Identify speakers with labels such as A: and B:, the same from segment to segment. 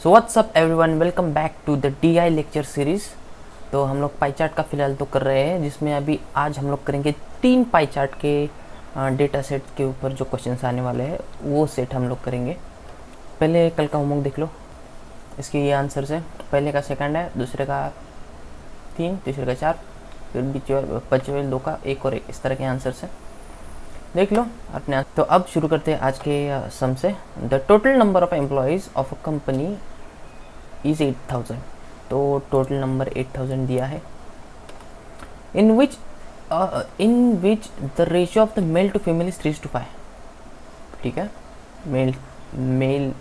A: So what's up everyone, welcome back to the DI lecture series. तो हम लोग pie chart का फ़िलहाल तो कर रहे हैं, जिसमें अभी आज हम लोग करेंगे 3 पाई चार्ट के डेटा सेट के ऊपर जो क्वेश्चंस आने वाले हैं वो सेट हम लोग करेंगे। पहले कल का होमवर्क देख लो, इसके ये आंसर्स है। पहले का सेकंड है, दूसरे का 3, तीसरे का 4, फिर बचे हुए 2 का 1 और 1, इस तरह के आंसर्स हैं, देख लो अपने। तो अब शुरू करते हैं आज के सम से। The total number of employees of a company is 8000। तो टोटल नंबर 8000 दिया है। In which the ratio of the male to female is 3:5। ठीक है, मेल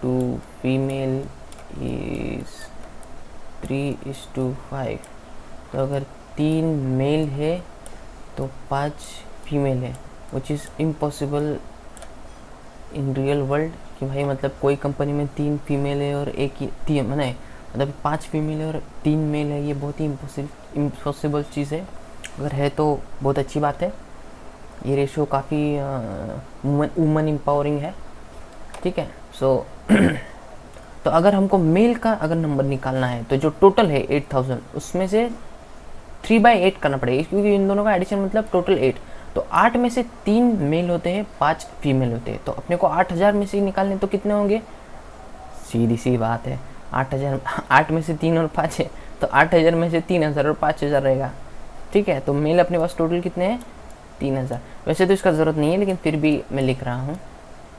A: टू फीमेल इज 3:5। तो अगर 3 मेल है तो 5 फीमेल है, which is impossible in real world. कि भाई मतलब कोई कंपनी में 3 फीमेल है और एक ही 3 मतलब 5 फीमेल है और 3 मेल है, ये बहुत ही इम्पॉसिबल चीज़ है। अगर है तो बहुत अच्छी बात है, ये रेशियो काफ़ी वुमन एम्पावरिंग है। ठीक है, सो तो अगर हमको मेल का अगर नंबर निकालना है तो जो टोटल है 8000, उसमें से 3/8 करना पड़ेगा, क्योंकि इन दोनों का एडिशन मतलब टोटल 8। तो 8 में से 3 मेल होते हैं, 5 फीमेल होते हैं। तो अपने को 8000 में से निकालने तो कितने होंगे, सीधी सी बात है। 8000, 8 में से 3 और 5 है, तो 8000 में से 3000 और 5000 रहेगा। ठीक है, तो मेल अपने पास टोटल कितने हैं, 3000। वैसे तो इसका ज़रूरत नहीं है, लेकिन फिर भी मैं लिख रहा हूँ,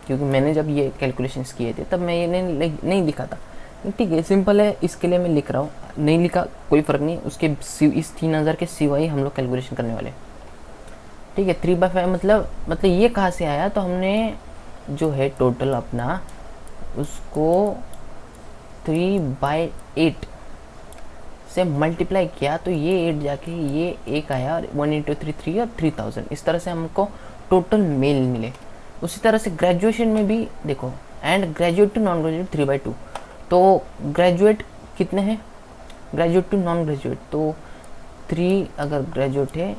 A: क्योंकि मैंने जब ये कैलकुलेशंस किए थे तब मैं ये नहीं लिखा था। ठीक है, सिंपल है, इसके लिए मैं लिख रहा हूँ। नहीं लिखा कोई फ़र्क नहीं, उसके इस 3000 के सिवाय हम लोग कैलकुलेशन करने वाले। ठीक है, 3/5 मतलब ये कहाँ से आया, तो हमने जो है टोटल अपना उसको 3/8 से मल्टीप्लाई किया, तो ये 8 जाके ये 1 आया, और 1 × 3 3 और 3000, इस तरह से हमको टोटल मेल मिले। उसी तरह से ग्रेजुएशन में भी देखो, and graduate to non graduate 3/2। तो ग्रेजुएट कितने हैं, ग्रेजुएट टू नॉन ग्रेजुएट, तो 3 अगर ग्रेजुएट है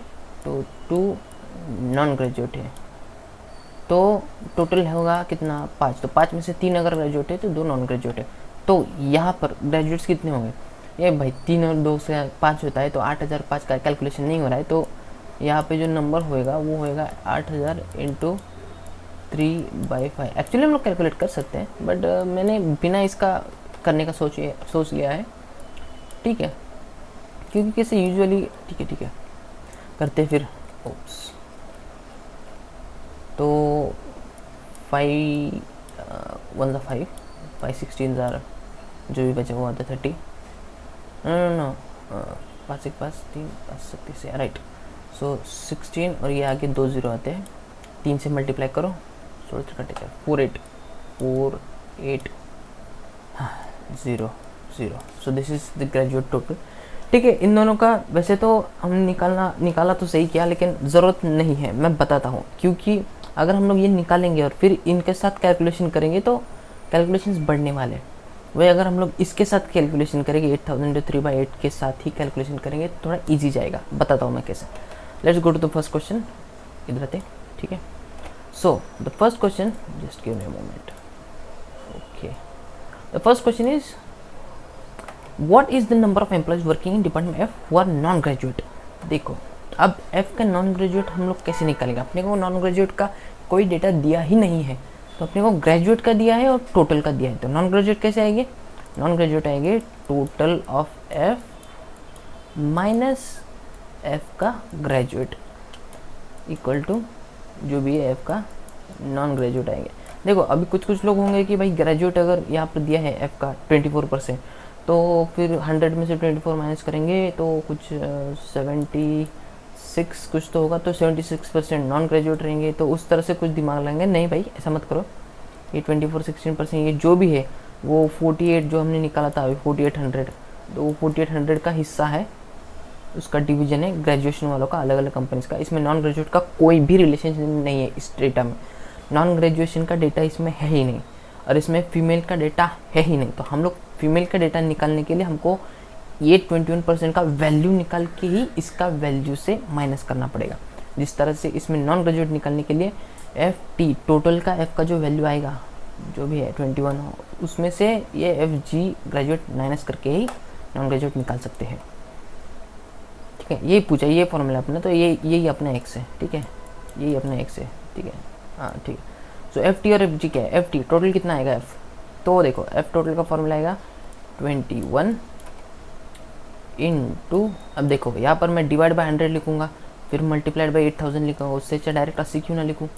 A: तो 2 नॉन ग्रेजुएट है, तो टोटल होगा कितना, 5। तो 5 में से 3 अगर ग्रेजुएट है तो 2 नॉन ग्रेजुएट है। तो यहाँ पर ग्रेजुएट्स कितने होंगे, ये भाई 3 और 2 से 5 होता है, तो 8005 का कैलकुलेशन नहीं हो रहा है। तो यहाँ पे जो नंबर होएगा वो होएगा 8000 × 3/5। एक्चुअली हम लोग कैलकुलेट कर सकते हैं, बट मैंने बिना इसका करने का सोच लिया है। ठीक है, क्योंकि कैसे यूजुअली, ठीक है करते फिर। ओप्स, तो 5 1 5 5 16 जो भी बचे वो आता 30। No 5 1 5 3 5 37 right. सो 16 और ये आगे 2 0 आते हैं, 3 से मल्टीप्लाई करो, 16 कटे 4 8 4 8 0 0। So this is the graduate total. ठीक है, इन दोनों का वैसे तो हम निकाला तो सही किया, लेकिन ज़रूरत नहीं है, मैं बताता हूँ। क्योंकि अगर हम लोग ये निकालेंगे और फिर इनके साथ कैलकुलेशन करेंगे तो कैलकुलेशंस बढ़ने वाले। वही अगर हम लोग इसके साथ कैलकुलेशन करेंगे, 8000 × 3/8 के साथ ही कैलकुलेशन करेंगे तो थोड़ा ईजी जाएगा। बताता हूँ मैं कैसे। Let's go to the first question, इधर आते। ठीक है, so the first question, just give me a moment. Okay, the first question is What is the number of employees working in department F who are non graduate? देखो, अब F का non graduate हम लोग कैसे निकालेंगे, अपने को non graduate का कोई डेटा दिया ही नहीं है, तो अपने को ग्रेजुएट का दिया है और टोटल का दिया है। तो नॉन ग्रेजुएट कैसे आएंगे, नॉन ग्रेजुएट आएंगे total of F minus F का ग्रेजुएट इक्वल टू जो भी है F का नॉन ग्रेजुएट आएंगे। देखो, अभी कुछ लोग होंगे कि भाई ग्रेजुएट अगर यहाँ पर दिया है F का 24%, तो फिर 100 में से 24 माइनस करेंगे तो कुछ 76 कुछ तो होगा, तो 76% नॉन ग्रेजुएट रहेंगे। तो उस तरह से कुछ दिमाग लगाएंगे, नहीं भाई ऐसा मत करो। ये 24 16% ये जो भी है वो 48 जो हमने निकाला था अभी 4800, तो वो 4800 का हिस्सा है, उसका डिवीजन है ग्रेजुएशन वालों का, अलग अलग कंपनीज का। इसमें नॉन ग्रेजुएट का कोई भी रिलेशन नहीं है इस डेटा में। नॉन ग्रेजुएशन का डेटा इसमें है ही नहीं, और इसमें फीमेल का डेटा है ही नहीं। तो हम लोग फीमेल का डेटा निकालने के लिए हमको ये 21% का वैल्यू निकाल के ही इसका वैल्यू से माइनस करना पड़ेगा। जिस तरह से इसमें नॉन ग्रेजुएट निकालने के लिए FT टोटल का F का जो वैल्यू आएगा जो भी है 21 हो, उसमें से ये एफ जी ग्रेजुएट माइनस करके ही नॉन ग्रेजुएट निकाल सकते हैं। ठीक है, ये पूछा, ये फॉर्मूला अपना, तो ये यही अपना एक्स है। ठीक है, यही अपना एक्स है। ठीक है, हाँ ठीक है। सो एफ टी और एफ जी क्या है, एफ टी टोटल कितना आएगा एफ, तो देखो एफ टोटल का फॉर्मूला आएगा 21 इंटू, अब देखो यहाँ पर मैं डिवाइड बाय 100 लिखूंगा, फिर मल्टीप्लाइड बाय 8000 लिखूंगा, उससे अच्छा डायरेक्ट 80 क्यों ना लिखूँ।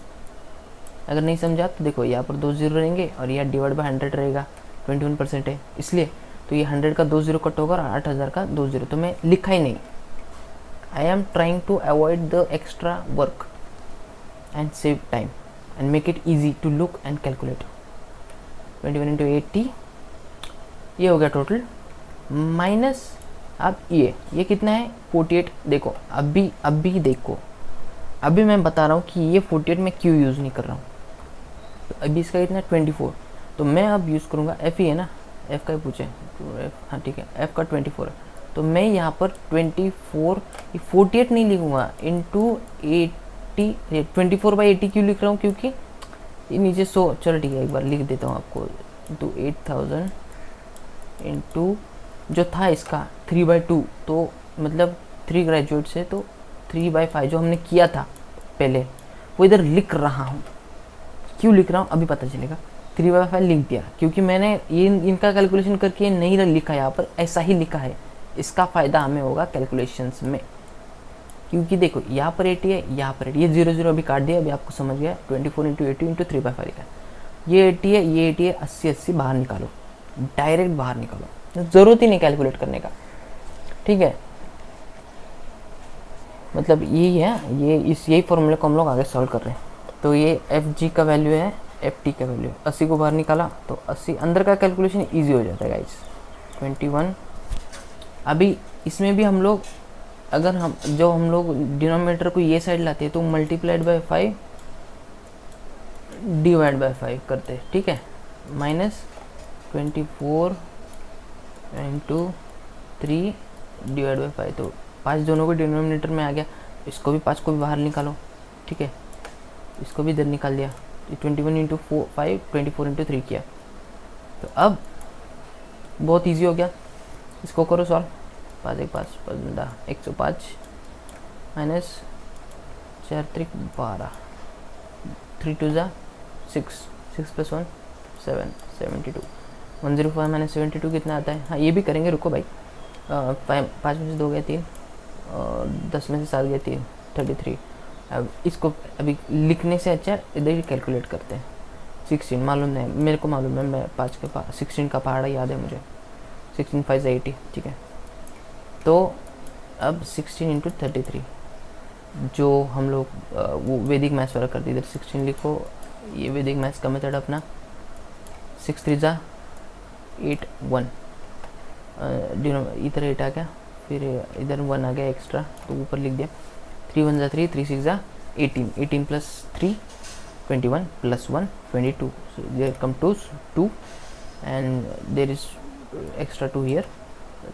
A: अगर नहीं समझा तो देखो यहाँ पर 2 जीरो रहेंगे और यहाँ डिवाइड बाय 100 रहेगा, 21% है इसलिए, तो ये 100 का 2 जीरो कट होगा और 8000 का 2 जीरो, तो मैं लिखा ही नहीं। I am trying to avoid the extra work and save time and make it easy to look and calculate. 21 into 80 ये हो गया टोटल, माइनस अब ये कितना है 48। देखो अभी देखो, अभी मैं बता रहा हूँ कि ये 48 मैं क्यों यूज़ नहीं कर रहा हूँ। तो अभी इसका कितना 24, तो मैं अब यूज़ करूँगा एफ ही है ना, एफ का ही पूछे तो एफ, हाँ ठीक है, एफ का 24 है, तो मैं यहाँ पर 24 48 नहीं लिखूँगा, इंटू 80, 24/80 क्यों लिख रहा हूँ, क्योंकि ये नीचे 100, चलो ठीक है एक बार लिख देता हूँ आपको, इंटू 8000 इंटू जो था इसका 3/2, तो मतलब 3 ग्रेजुएट से, तो 3/5 जो हमने किया था पहले वो इधर लिख रहा हूँ। क्यों लिख रहा हूँ अभी पता चलेगा। 3/5 लिख दिया क्योंकि मैंने ये इनका कैलकुलेशन करके नहीं लिखा, यहाँ पर ऐसा ही लिखा है। इसका फ़ायदा हमें होगा कैलकुलेशंस में, क्योंकि देखो यहाँ पर 80 है, यहाँ पर 80, ये 0 0 अभी काट दिया, अभी आपको समझ गया। 24 इंटू 80 इंटू 3/5 लिखा है, ये 80 है, ये 80 है, 80 80 बाहर निकालो, डायरेक्ट बाहर निकालो, ज़रूरत ही नहीं कैलकुलेट करने का। ठीक है, मतलब यही है, यही फॉर्मूले को हम लोग आगे सॉल्व कर रहे हैं। तो ये एफ जी का वैल्यू है, एफ टी का वैल्यू है, 80 को बाहर निकाला तो 80, अंदर का कैलकुलेशन इजी हो जाता है गाइस। 21, अभी इसमें भी हम लोग, अगर हम डिनोमिनेटर को ये साइड लाते हैं तो मल्टीप्लाइड बाय 5 डिवाइड बाय 5 करते हैं। ठीक है, माइनस 24 इंटू 3 डिवाइड बाय 5, तो 5 दोनों को डिनोमिनेटर में आ गया, इसको भी 5 को भी बाहर निकालो। ठीक है, इसको भी इधर निकाल दिया, 21 इंटू 5 24 इंटू 3 किया, तो अब बहुत इजी हो गया। इसको करो सॉल्व, 5 1 5 15 105 माइनस 4 3 12 3 2 जा 6 6 प्लस 1 7 72 105 माइनस 72 कितना आता है। हाँ ये भी करेंगे, रुको भाई, 5 में से 2 गए 3 और 10 में से 7 गए 3, 33। अब इसको अभी लिखने से अच्छा इधर ही कैलकुलेट करते हैं। 16 मालूम है मेरे को, मालूम है, मैं 5 के 16 का पहाड़ा याद है मुझे, 16 5 80। ठीक है, तो अब 16 इंटू 33 जो हम लोग वो वैदिक मैथ्स वाला करते, इधर 16 लिखो, ये वैदिक मैथ्स का मेथड अपना। 6 3 जा 8 1, इधर 8 आ गया, फिर इधर 1 आ गया एक्स्ट्रा तो ऊपर लिख दिया। 3 1 जा 3, 3 6 जा 18, 18 plus 3 21 plus 1 22, so there come 2 and there is extra 2 here,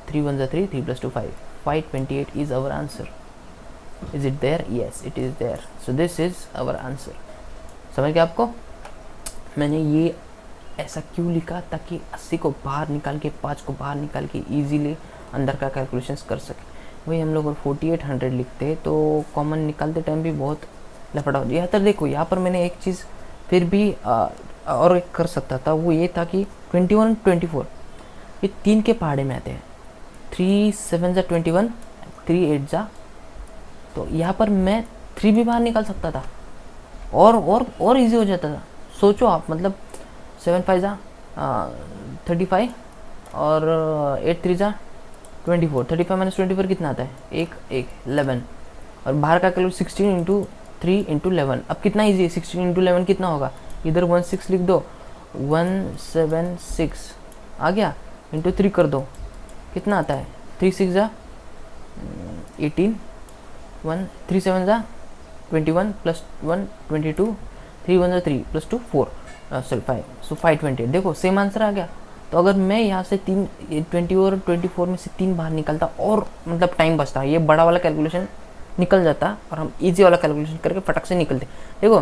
A: 3 1 जा 3, 3 plus 2 5, 528 is our answer. Is it there? Yes, it is there. So this is our answer. समझ गया आपको? मैंने ये ऐसा क्यों लिखा, ताकि 80 को बाहर निकाल के 5 को बाहर निकाल के इजीली अंदर का कैलकुलेशंस कर सके। वही हम लोग अगर 4800 लिखते हैं तो कॉमन निकालते टाइम भी बहुत लफड़ा हो। यहाँ तक देखो, यहाँ पर मैंने एक चीज़ फिर भी और एक कर सकता था, वो ये था कि 21 24 ये 3 के पहाड़े में आते हैं। 3 7 जा 21, 3 8 जा, तो यहाँ पर मैं 3 भी बाहर निकाल सकता था और इजी हो जाता था। सोचो आप, मतलब 7 5 जा 35 और 8 3 जा 24, 35 माइनस 24 कितना आता है, 1 1 11, और बाहर का कैलकुलेट 16 इंटू 3 इंटू 11। अब कितना ईजी है, 16 इंटू 11 कितना होगा, इधर 16 लिख दो, 176 आ गया, इंटू 3 कर दो, कितना आता है, 3 6 जा 18, 1 3 7 जा 21 प्लस 1 22, 3 1 जा 3 प्लस 2 4, सॉरी 5, सो 528। देखो सेम आंसर आ गया। तो अगर मैं यहाँ से 20 और 24 में से 3 बाहर निकलता और मतलब टाइम बचता, ये बड़ा वाला कैलकुलेशन निकल जाता और हम इजी वाला कैलकुलेशन करके फटक से निकलते। देखो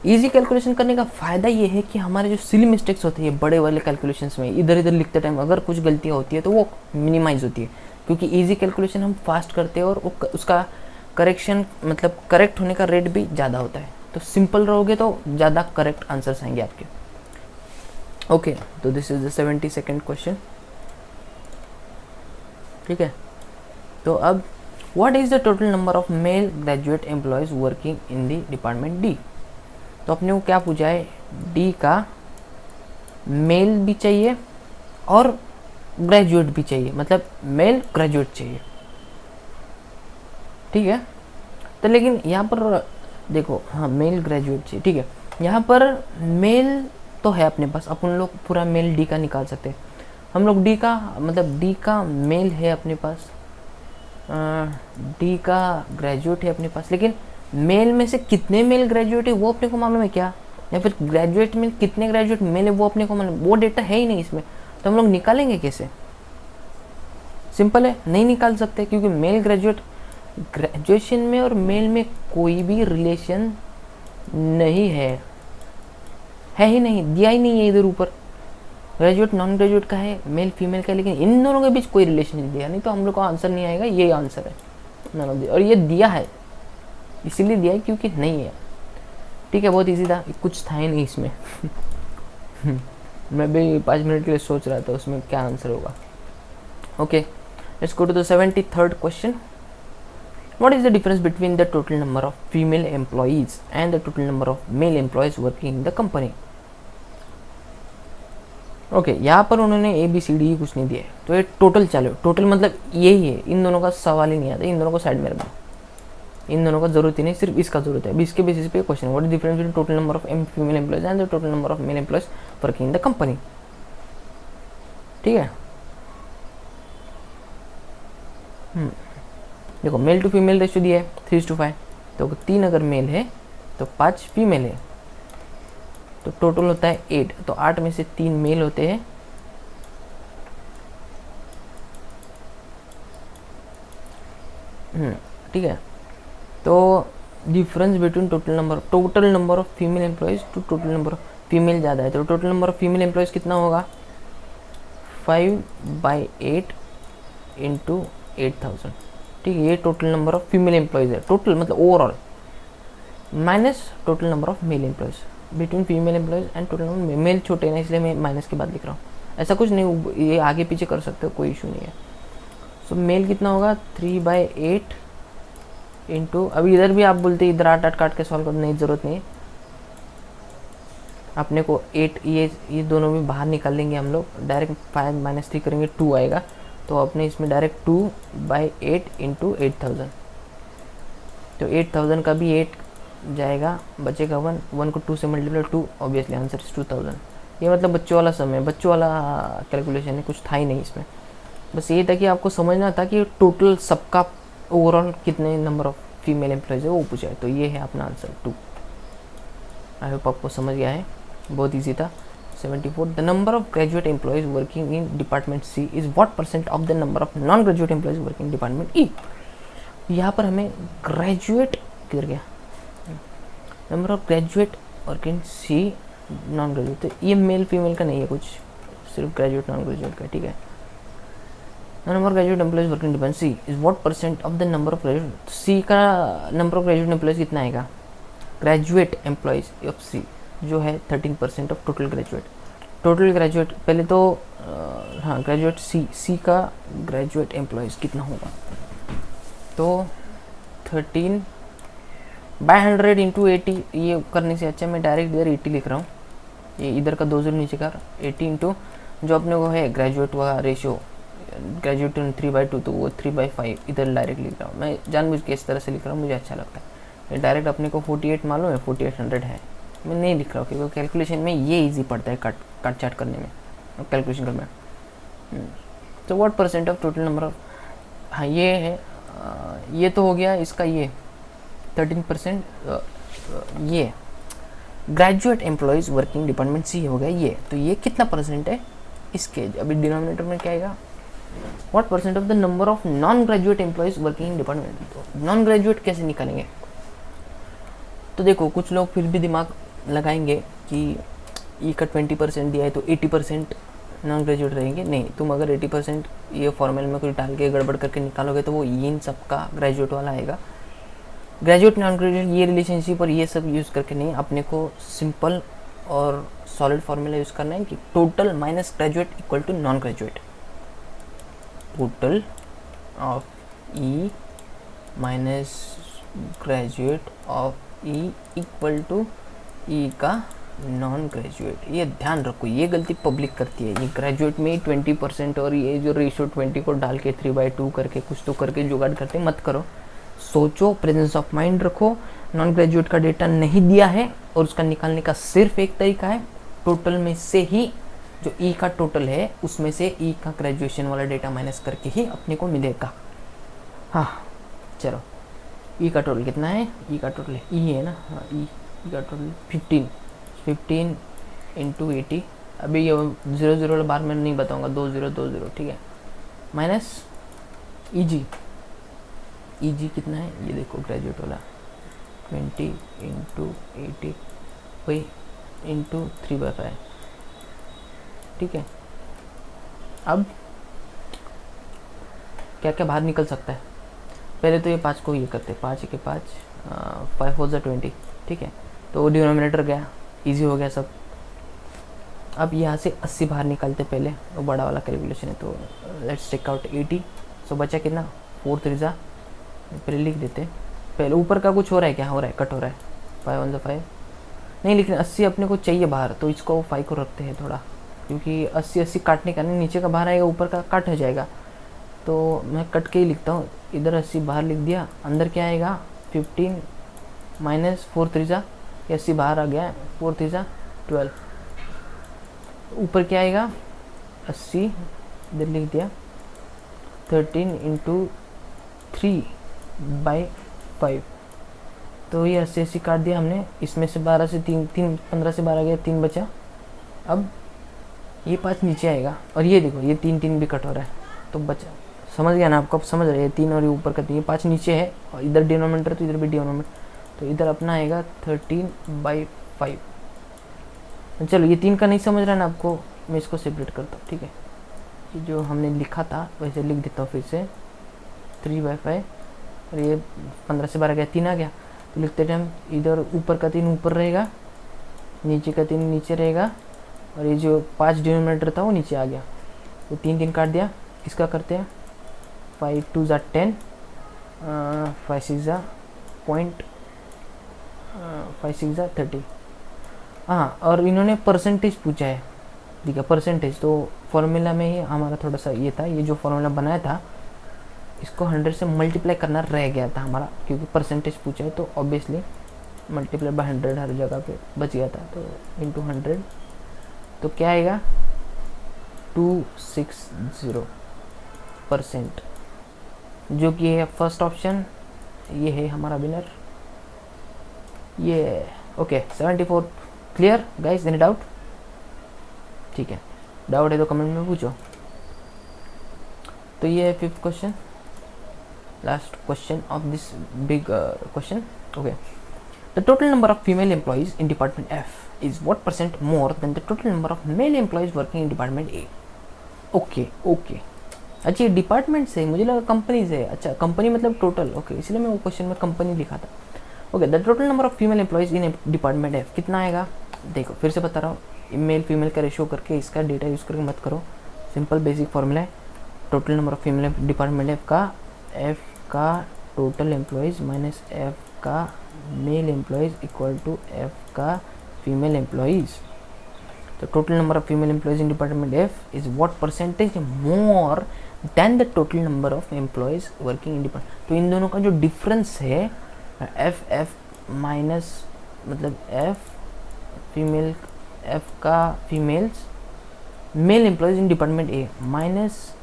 A: इजी कैलकुलेशन करने का फ़ायदा ये है कि हमारे जो सिली मिस्टेक्स होती है बड़े वाले कैलकुलेशंस में, इधर इधर लिखते टाइम अगर कुछ गलतियाँ होती है तो वो मिनिमाइज होती है, क्योंकि इजी कैलकुलेशन हम फास्ट करते हैं और उसका करेक्शन मतलब करेक्ट होने का रेट भी ज़्यादा होता है। तो सिंपल रहोगे तो ज़्यादा करेक्ट आंसर्स आएंगे आपके। ओके, तो this is the 72nd question. ठीक है, तो अब what is the total number of mail graduate employees working in the department D. तो अपने को क्या पूछा है, डी का मेल भी चाहिए और ग्रेजुएट भी चाहिए, मतलब मेल ग्रेजुएट चाहिए। ठीक है, तो लेकिन यहाँ पर देखो, हाँ मेल ग्रेजुएट चाहिए। ठीक है, यहाँ पर मेल तो है अपने पास, अपन लोग पूरा मेल डी का निकाल सकते हैं। हम लोग डी का मतलब डी का मेल है अपने पास, डी का ग्रेजुएट है अपने पास, लेकिन मेल में से कितने मेल ग्रेजुएट है वो अपने को मालूम है क्या, या फिर ग्रेजुएट में कितने ग्रेजुएट मेल है वो अपने को मालूम, वो डेटा है ही नहीं इसमें। तो हम लोग निकालेंगे कैसे? सिंपल है, नहीं निकाल सकते, क्योंकि मेल ग्रेजुएट ग्रेजुएशन में और मेल में कोई भी रिलेशन नहीं है ही नहीं, दिया ही नहीं है इधर ऊपर। ग्रेजुएट नॉन ग्रेजुएट का है, मेल फीमेल का है, लेकिन इन दोनों के बीच कोई रिलेशन नहीं दिया, नहीं तो हम लोग को आंसर नहीं आएगा। ये आंसर है नॉन ऑफ द, और ये दिया है इसीलिए दिया है क्योंकि नहीं है। ठीक है, बहुत इजी था, कुछ था ही नहीं इसमें। मैं भी 5 मिनट के लिए सोच रहा था उसमें क्या आंसर होगा। Okay, let's go to the 73rd question. What is the difference between the total number of female employees and the total number of male employees working in the company? Okay, यहाँ पर उन्होंने A B C D कुछ नहीं दिया है, तो ये total चलो, टोटल मतलब यही है, इन दोनों का सवाल ही नहीं आता, इन दोनों को साइड में रखना, इन दोनों का जरूरत ही नहीं, सिर्फ इसका जरूरत है। अभी इसके बेसिस पे question, what is difference between total number of female employees and the total number of mail employees working in the company. ठीक है, देखो मेल टू फीमेल रेशियो दिया है 3:5, तो 3 अगर मेल है तो 5 फीमेल है, तो टोटल होता है 8, तो 8 में से 3 मेल होते हैं, ठीक है। तो difference between total number of female employees to total number of female ज़्यादा है, तो total number of female employees कितना होगा, 5/8 इंटू 8000। ठीक है, ये total number of female employees है, टोटल मतलब overall, minus total number of male employees between female employees and total number. Male छोटे ना, इसलिए मैं माइनस के बाद लिख रहा हूँ, ऐसा कुछ नहीं, ये आगे पीछे कर सकते हो, कोई इशू नहीं है। सो मेल कितना होगा 3/8 इंटू, अभी इधर भी आप बोलते इधर 8 काट के सॉल्व करने की ज़रूरत नहीं है, अपने को 8 ये दोनों भी बाहर निकाल लेंगे हम लोग, डायरेक्ट 5 - 3 करेंगे 2 आएगा, तो अपने इसमें डायरेक्ट 2/8 इंटू 8000, तो 8000 का भी 8 जाएगा, बचेगा 1 को 2 से मल्टीप्लाई 2, ऑब्वियसली आंसर इज 2000। ये मतलब बच्चों वाला समय, बच्चों वाला कैलकुलेशन है, कुछ था ही नहीं इसमें, बस ये था कि आपको समझना था कि टोटल सबका ओवरऑल कितने नंबर ऑफ फीमेल एम्प्लॉयज़ है वो पूछा है, तो ये है अपना आंसर 2। आई होप आपको समझ गया है, बहुत ईजी था। 74, the number of graduate employees working in department C is what % of the number of non graduate employees working department E. यहाँ पर हमें ग्रेजुएट किधर गया, number of graduate working C non graduate, तो ये मेल फीमेल का नहीं है कुछ, सिर्फ ग्रेजुएट नॉन ग्रेजुएट का। ठीक है, number of graduate employees working department C is what % of the number of graduate, C का नंबर ऑफ ग्रेजुएट एम्प्लॉयज़ कितना आएगा, ग्रेजुएट एम्प्लॉयज़ ऑफ सी जो है 13% of total graduate. Total graduate पहले तो हाँ ग्रेजुएट सी का ग्रेजुएट एम्प्लॉयज़ कितना होगा, तो 13/100 इंटू 80, ये करने से अच्छा मैं डायरेक्ट इधर 80 लिख रहा हूँ, ये इधर का 2 0 नीचे का 80 इंटू जो अपने को है ग्रेजुएट वाला रेशियो, ग्रेजुएट 3/2, तो वो 3/5 इधर डायरेक्ट लिख रहा हूँ। मैं जानबूझ के इस तरह से लिख रहा हूँ, मुझे अच्छा लगता है। डायरेक्ट अपने को 48 मालूम है, 4800 है, मैं नहीं लिख रहा हूँ क्योंकि कैलकुलेशन में ये इजी पड़ता है, कट चाट करने में और कैलकुलेशन करने में। तो what % of total number of, हाँ ये है, ये तो हो गया इसका, ये 13%, ये graduate employees working department C हो गया ये, तो ये कितना % है इसके, अभी डिनोमिनेटर में क्या आएगा, what % of the number of non graduate employees working in department. तो नॉन ग्रेजुएट कैसे निकालेंगे, तो देखो कुछ लोग फिर भी दिमाग लगाएंगे कि ई का 20% दिया है तो 80% नॉन ग्रेजुएट रहेंगे, नहीं, तुम अगर 80% ये फॉर्मूले में कुछ डाल के गड़बड़ करके निकालोगे तो वो इन सब का ग्रेजुएट वाला आएगा। ग्रेजुएट नॉन ग्रेजुएट ये रिलेशनशिप और ये सब यूज़ करके नहीं, अपने को सिंपल और सॉलिड फार्मूला यूज़ करना है कि total minus graduate equal to non graduate, total of E minus graduate of E equal to E का नॉन ग्रेजुएट। ये ध्यान रखो, ये गलती पब्लिक करती है, ये ग्रेजुएट में 20% और ये जो रेशियो 20 को डाल के 3/2 करके कुछ तो करके जुगाड़ करते मत करो। सोचो, प्रेजेंस ऑफ माइंड रखो। नॉन ग्रेजुएट का डेटा नहीं दिया है और उसका निकालने का सिर्फ एक तरीका है, टोटल में से ही जो ई का टोटल है उसमें से ई का ग्रेजुएशन वाला डेटा माइनस करके ही अपने को मिलेगा। हाँ चलो, ई का टोटल कितना है, ई का टोटल ई है ना, हाँ ई का टोटल 15 इंटू 80, अभी ये 00 वाला बार मैं नहीं बताऊंगा, 2020 ठीक है, माइनस ई जी कितना है ये देखो ग्रेजुएट वाला 20 इंटू 80 वही इंटू 3/5, ठीक है। अब क्या क्या बाहर निकल सकता है, पहले तो ये 5 को ये करते, 5 के 5 5 4 20, ठीक है, तो डिनोमिनेटर गया, इजी हो गया सब। अब यहाँ से 80 बाहर निकालते पहले, वो बड़ा वाला कैलकुलेशन है, तो लेट्स टेक आउट 80, सो बचा कितना 4 3 पहले लिख देते, पहले ऊपर का कुछ हो रहा है, क्या हो रहा है, कट हो रहा है, 5 1 5 नहीं, लेकिन 80 अपने को चाहिए बाहर, तो इसको 5 को रखते हैं थोड़ा, क्योंकि 80 काटने का नहीं, नीचे का बाहर आएगा ऊपर का कट हो जाएगा, तो मैं कट के ही लिखता हूँ, इधर 80 बाहर लिख दिया, अंदर क्या आएगा 15 माइनस 4 3 80 बाहर आ गया, 4 3 12, ऊपर क्या आएगा 80 इधर लिख दिया 13 इंटू 3/5, तो ये 80 काट दिया हमने, इसमें से 12 से 3 15 से 12 गया, 3 बचा। अब ये 5 नीचे आएगा और ये देखो ये 3 भी कट हो रहा है, तो बचा, समझ गया ना आपको, अब समझ रहे हैं 3 और ये ऊपर का 3, ये 5 नीचे है और इधर डिनोमिनेटर तो इधर भी डिनोमिनेटर, तो इधर अपना आएगा 13/5। चलो ये 3 का नहीं समझ रहा है ना आपको, मैं इसको सेपरेट करता हूँ, ठीक है, ये जो हमने लिखा था वैसे लिख देता हूँ फिर से 3/5, और ये 15 से 12 गया, 3 आ गया, तो लिखते टाइम इधर ऊपर का 3 ऊपर रहेगा, नीचे का 3 नीचे रहेगा, और ये जो 5 डिनोमिनेटर था वो नीचे आ गया, तो 3 काट दिया, इसका करते हैं 5 2 10, 5 6 पॉइंट 5 6 30। हाँ, और इन्होंने परसेंटेज पूछा है, ठीक है, परसेंटेज, तो फॉर्मूला में ही हमारा थोड़ा सा ये था, ये जो फॉर्मूला बनाया था इसको 100 से मल्टीप्लाई करना रह गया था हमारा, क्योंकि परसेंटेज पूछा है तो ऑब्वियसली मल्टीप्लाई बाय 100 हर जगह पे बच गया था, तो इंटू 100, तो क्या आएगा 260%, जो कि है फर्स्ट ऑप्शन, ये है हमारा विनर, ये okay 74। Clear guys, any doubt? ठीक है, डाउट है तो कमेंट में पूछो। तो ये है 5th question, last question of this big question. Okay, the total number of female employees in department F is what % more than the total number of mail employees working in department A. Okay, अच्छा ये department से, मुझे लगा company से, अच्छा company मतलब total, okay, इसलिए मैं वो क्वेश्चन में कंपनी लिखा था। Okay, the total number of female employees in department F कितना आएगा, देखो फिर से बता रहा हूँ, मेल फीमेल का रेशियो करके इसका डेटा यूज़ करके मत करो, सिंपल बेसिक फॉर्मूला है, total number of female department F का टोटल एम्प्लॉइज माइनस एफ का male employees equal to F का फीमेल एम्प्लॉइज। तो total number of female employees in department F is what % more than the total number of employees working in department. तो इन दोनों का जो difference है F minus मतलब एफ फीमेल, एफ का females male employees in department A minus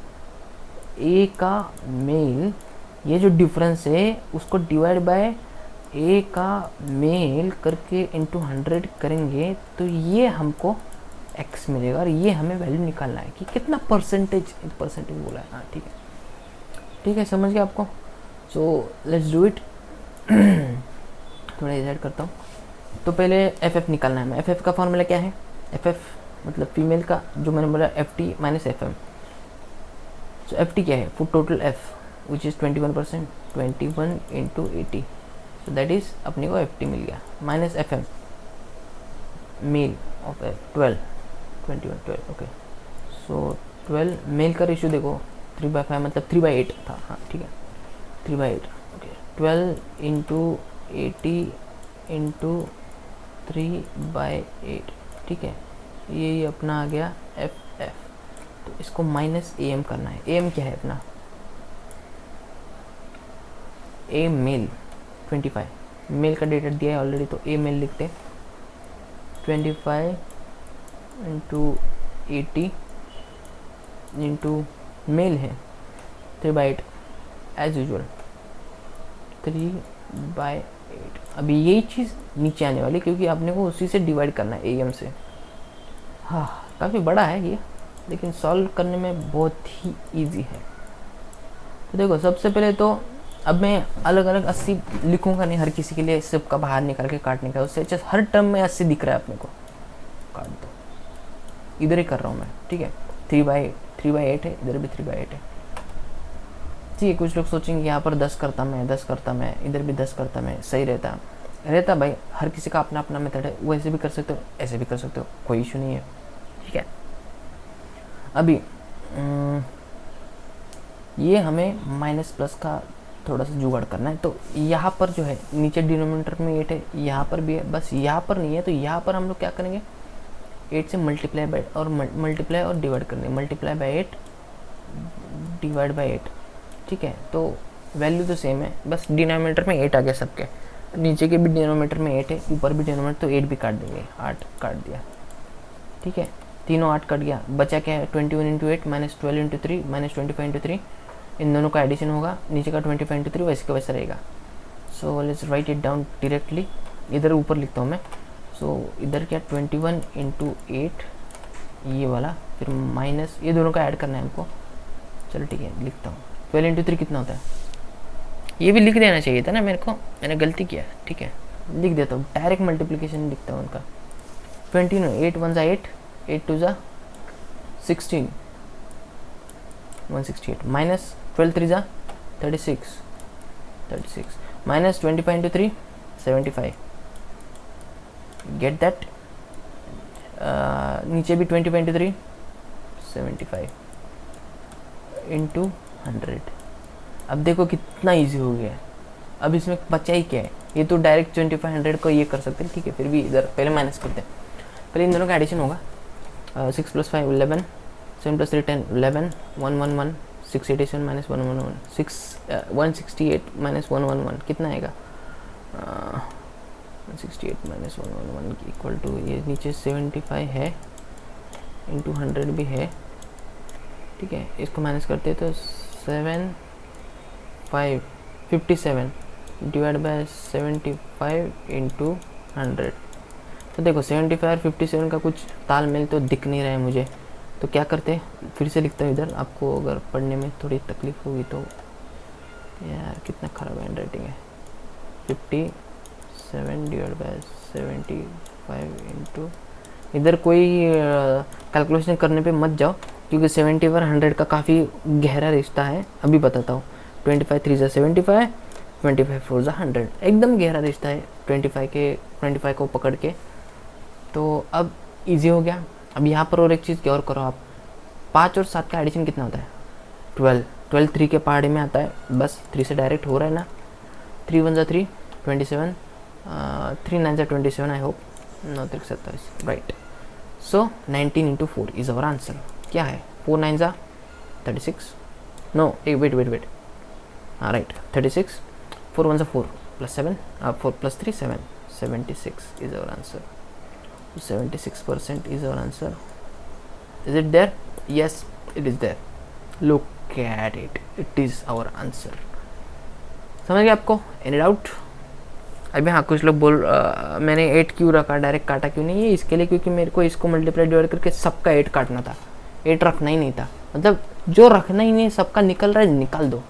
A: ए का mail, ये जो डिफरेंस है उसको डिवाइड बाय ए का मेल करके इंटू 100 करेंगे, तो ये हमको x मिलेगा और ये हमें वैल्यू निकालना है कि कितना परसेंटेज बोला है। हाँ ठीक है, समझ गया आपको। So let's do it. थोड़ा डिसाइड करता हूँ, तो पहले एफ एफ निकालना है। एफ एफ का फॉर्मूला क्या है? एफ एफ मतलब फीमेल का, जो मैंने बोला F T minus F M. So F T क्या है? फुट total F which is 21%, 21 into 80, so that is अपने को एफ टी मिल गया, minus F M male of F 12, 21, 12 okay. So 12 male का रेशियो देखो 3/5 मतलब 3/8 था, हाँ ठीक है 3/8 ओके। 12 इंटू 80 इंटू 3/8 ठीक है, ये अपना आ गया एफ एफ। तो इसको माइनस ए एम करना है। ए एम क्या है अपना? ए मेल 25, मेल का डेटा दिया है ऑलरेडी तो ए मेल लिखते 25 इंटू 80 इंटू मेल है 3/8 एज यूजल 3/8। अभी यही चीज़ नीचे आने वाली क्योंकि आपने को उसी से डिवाइड करना है ए एम से। हाँ काफ़ी बड़ा है ये, लेकिन सॉल्व करने में बहुत ही इजी है। तो देखो सबसे पहले तो अब मैं अलग अलग 80 लिखूंगा नहीं हर किसी के लिए, सब का बाहर निकाल के काटने का, उससे अच्छा हर टर्म में 80 दिख रहा है अपने को, काट दो। इधर ही कर रहा हूँ मैं ठीक है, 3/8 है, इधर भी 3/8 है ठीक है। कुछ लोग सोचेंगे यहाँ पर 10 करता मैं, इधर भी 10 करता मैं, सही रहता भाई, हर किसी का अपना अपना मेथड है, वो ऐसे भी कर सकते हो ऐसे भी कर सकते हो, कोई इशू नहीं है ठीक है। अभी ये हमें माइनस प्लस का थोड़ा सा जुगाड़ करना है। तो यहाँ पर जो है नीचे डिनोमिनेटर में 8 है, यहाँ पर भी है, बस यहाँ पर नहीं है, तो यहाँ पर हम लोग क्या करेंगे 8 से मल्टीप्लाई और डिवाइड करेंगे, मल्टीप्लाई बाई 8 डिवाइड बाई 8 ठीक है। तो वैल्यू तो सेम है, बस डिनोमिनेटर में 8 आ गया सबके, नीचे के भी डिनोमिनेटर में 8 है, ऊपर भी डिनोमिनेटर, तो 8 भी काट देंगे, 8 काट दिया ठीक है, तीनों 8 कट गया, बचा क्या है 21 into 8 minus 12 into 3 minus 25 into 3, इन दोनों का एडिशन होगा, नीचे का 25 इंटू 3 वैसे का वैसा रहेगा। So let's write it down directly, इधर ऊपर लिखता हूँ मैं। सो इधर क्या 21 इंटू 8 ये वाला, फिर माइनस ये दोनों का ऐड करना है हमको, चलो ठीक है लिखता हूँ। 12 इंटू 3 कितना होता है? ये भी लिख देना चाहिए था ना मेरे को, मैंने गलती किया ठीक है, लिख देता हूँ, डायरेक्ट मल्टीप्लिकेशन लिखता हूँ उनका। 20 8 1 8 8 2 16 168 minus 12 3 36 minus 25 into 3 75, get that. नीचे भी 25 इंटू 3 75 इंटू 100। अब देखो कितना इजी हो गया। अब इसमें बचा ही क्या है, ये तो डायरेक्ट 2500 को ये कर सकते हैं ठीक है, फिर भी इधर पहले माइनस करते हैं। पहले इन दोनों का एडिशन होगा, 6 + 5 11, 7 + 3 10 11, 111 687 माइनस 111 168 माइनस 111 कितना आएगा? 168 माइनस 111 इक्वल टू, ये नीचे 75 है इंटू 100 भी है ठीक है, इसको माइनस करते हैं तो 57 डिवाइड बाय 75 इंटू 100। तो देखो 75 और 57 का कुछ तालमेल तो दिख नहीं रहा है मुझे, तो क्या करते हैं, फिर से लिखता हूँ इधर, आपको अगर पढ़ने में थोड़ी तकलीफ होगी तो। यार कितना ख़राब हैंड राइटिंग है। 57 डिवाइड बाय 75 इंटू, इधर कोई कैलकुलेशन करने पे मत जाओ क्योंकि 70 और 100 का काफ़ी गहरा रिश्ता है, अभी बताता हूँ। 25 3 75, 25 4 100, एकदम गहरा रिश्ता है 25 को पकड़ के। तो अब इजी हो गया। अब यहाँ पर और एक चीज़ क्या और करो आप, 5 और 7 का एडिशन कितना होता है? 12 3 के पहाड़े में आता है, बस 3 से डायरेक्ट हो रहा है ना। 3 1 3 27, 3 9 27, I hope 9 3 27 right. So 19 into 4 is our answer. क्या है? 4 9 36, नो वेट हाँ right 36, 4 1 4 + 7 4 + 3 7, 76 is our answer. 76% is our answer. Is it there? Yes, it is there. Look at it. It is our answer. समझ गए आपको? Any doubt? अभी हाँ कुछ लोग मैंने 8 क्यों रखा, डायरेक्ट काटा क्यों नहीं? ये इसके लिए क्योंकि मेरे को इसको मल्टीप्लाई डिवाइड करके सबका 8 काटना था, 8 रखना ही नहीं था। मतलब जो रखना ही नहीं सबका निकल रहा है निकाल दो,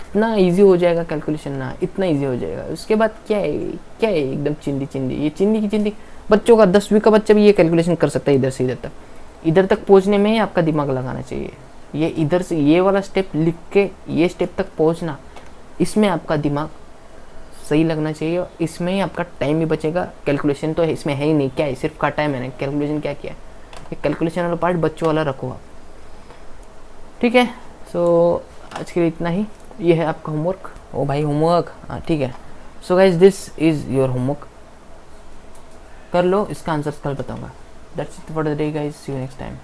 A: इतना इजी हो जाएगा कैलकुलेशन ना, इतना इजी हो जाएगा। उसके बाद क्या है, क्या है एकदम चिंदी चिंदी, ये चिंदी की चिंदी। बच्चों का 10वीं का बच्चा भी ये कैलकुलेशन कर सकता है इधर से इधर तक पहुंचने में ही आपका दिमाग लगाना चाहिए। ये इधर से ये वाला स्टेप लिख के ये स्टेप तक पहुंचना, इसमें आपका दिमाग सही लगना चाहिए और इसमें ही आपका टाइम भी बचेगा। कैलकुलेशन तो इसमें है ही नहीं, क्या है, सिर्फ काटा है मैंने, कैलकुलेशन क्या किया है। ये कैलकुलेशन वाला पार्ट बच्चों वाला रखो आप, ठीक है। सो आज के लिए इतना ही, ये है आपका होमवर्क। ओ भाई होमवर्क, हाँ ठीक है। So guys this is your homework, कर लो, इसका आंसर कल बताऊंगा। That's it for the day guys, see you next time.